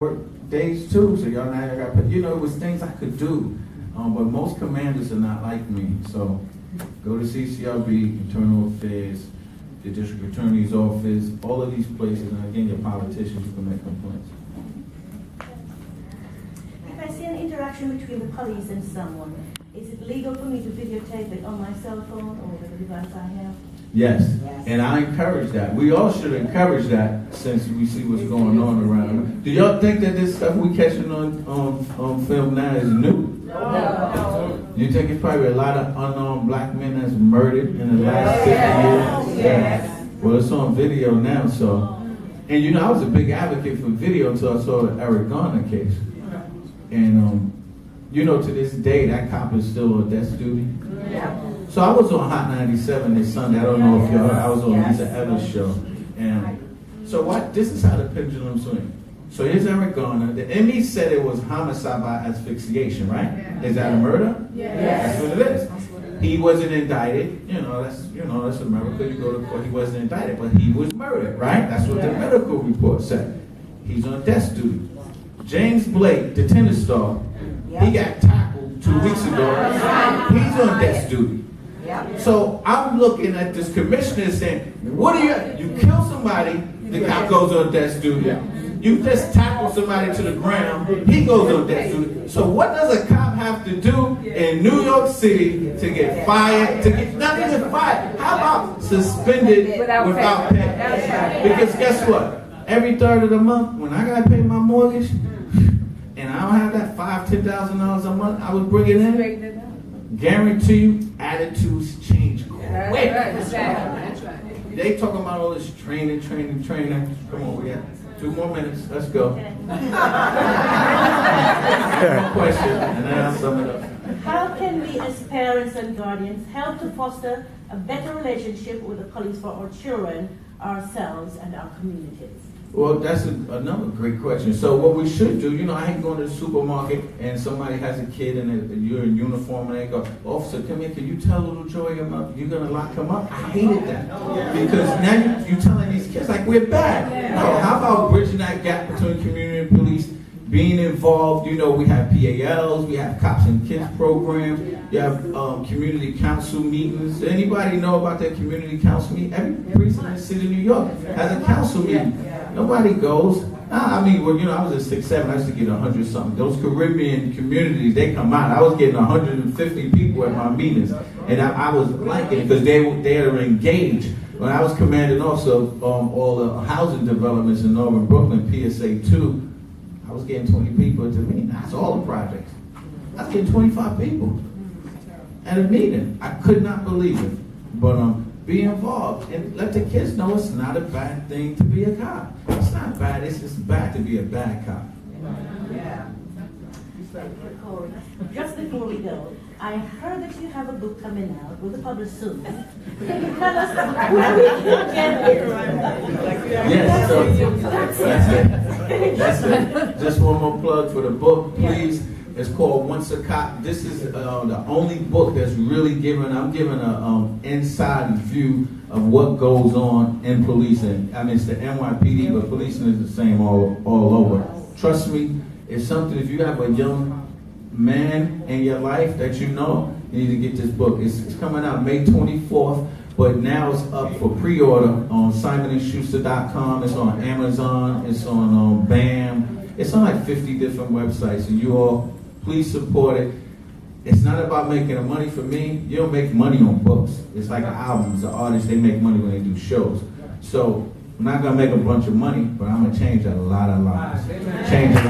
work days too, so y'all now got, it was things I could do, but most commanders are not like me. So go to CCRB, Internal Affairs, the District Attorney's Office, all of these places, and again, your politicians, you can make complaints. If I see an interaction between the police and someone, is it legal for me to videotape it on my cell phone or whatever device I have? Yes, and I encourage that. We all should encourage that since we see what's going on around. Do y'all think that this stuff we catching on film now is new? No. You think it's probably a lot of unarmed black men that's murdered in the last 50 years? Yes. Well, it's on video now, so. And I was a big advocate for video until I saw the Eric Garner case. And to this day, that cop is still on death duty. Yeah. So I was on Hot 97 this Sunday. I don't know if y'all heard. I was on Lisa Evans' show. And so this is how the pendulum swings. So here's Eric Garner. The ME said it was homicide by asphyxiation, right? Yeah. Is that a murder? Yes. That's what it is. He wasn't indicted. That's America. You go to court. He wasn't indicted, but he was murdered, right? That's what the medical report said. He's on death duty. James Blake, the tennis star, he got tackled 2 weeks ago. He's on death duty. So I'm looking at this commissioner saying, what do you kill somebody, the cop goes on death duty. You just tackle somebody to the ground, he goes on death duty. So what does a cop have to do in New York City to get fired, not even fired, how about suspended without pay? Because guess what? Every third of the month, when I gotta pay my mortgage, and I don't have that $5,000-$10,000 a month I was bringing in, guarantee you, attitudes change quick. That's right. They talking about all this training. Come on, we got 2 more minutes. Let's go. One question, and then I'll sum it up. How can we as parents and guardians help to foster a better relationship with the police for our children, ourselves, and our communities? Well, that's another great question. So what we should do, I hate going to the supermarket and somebody has a kid and you're in uniform and they go, officer, come here, can you tell little Joey you're going to lock him up? I hated that. Because now you're telling these kids like we're bad. No, how about bridging that gap between community and police, being involved? We have PALs, we have cops and kids program, you have community council meetings. Anybody know about that community council meeting? Every precinct in the city of New York has a council meeting. Nobody goes. I was at 6'7", I used to get 100-something. Those Caribbean communities, they come out. I was getting 150 people at my meetings. And I was liking it because they are engaged. When I was commanding also all the housing developments in Northern Brooklyn, PSA 2, I was getting 20 people at the meeting. That's all the projects. I was getting 25 people at a meeting. I could not believe it. But be involved and let the kids know it's not a bad thing to be a cop. It's not bad, it's just bad to be a bad cop. Yeah. Just before we go, I heard that you have a book coming out. Will be published soon? Can you tell us where we can get it? Yes, so that's it. Just one more plug for the book, please. It's called Once a Cop. This is the only book that's really I'm giving a inside view of what goes on in policing. I mean, it's the NYPD, but policing is the same all over. Trust me, it's something, if you have a young man in your life that you need to get this book. It's coming out May 24th, but now it's up for pre-order on simonandschuster.com. It's on Amazon. It's on BAM. It's on like 50 different websites, and you all, please support it. It's not about making the money for me. You don't make money on books. It's like albums. The artists, they make money when they do shows. So I'm not going to make a bunch of money, but I'm going to change a lot of lives. Change a lot.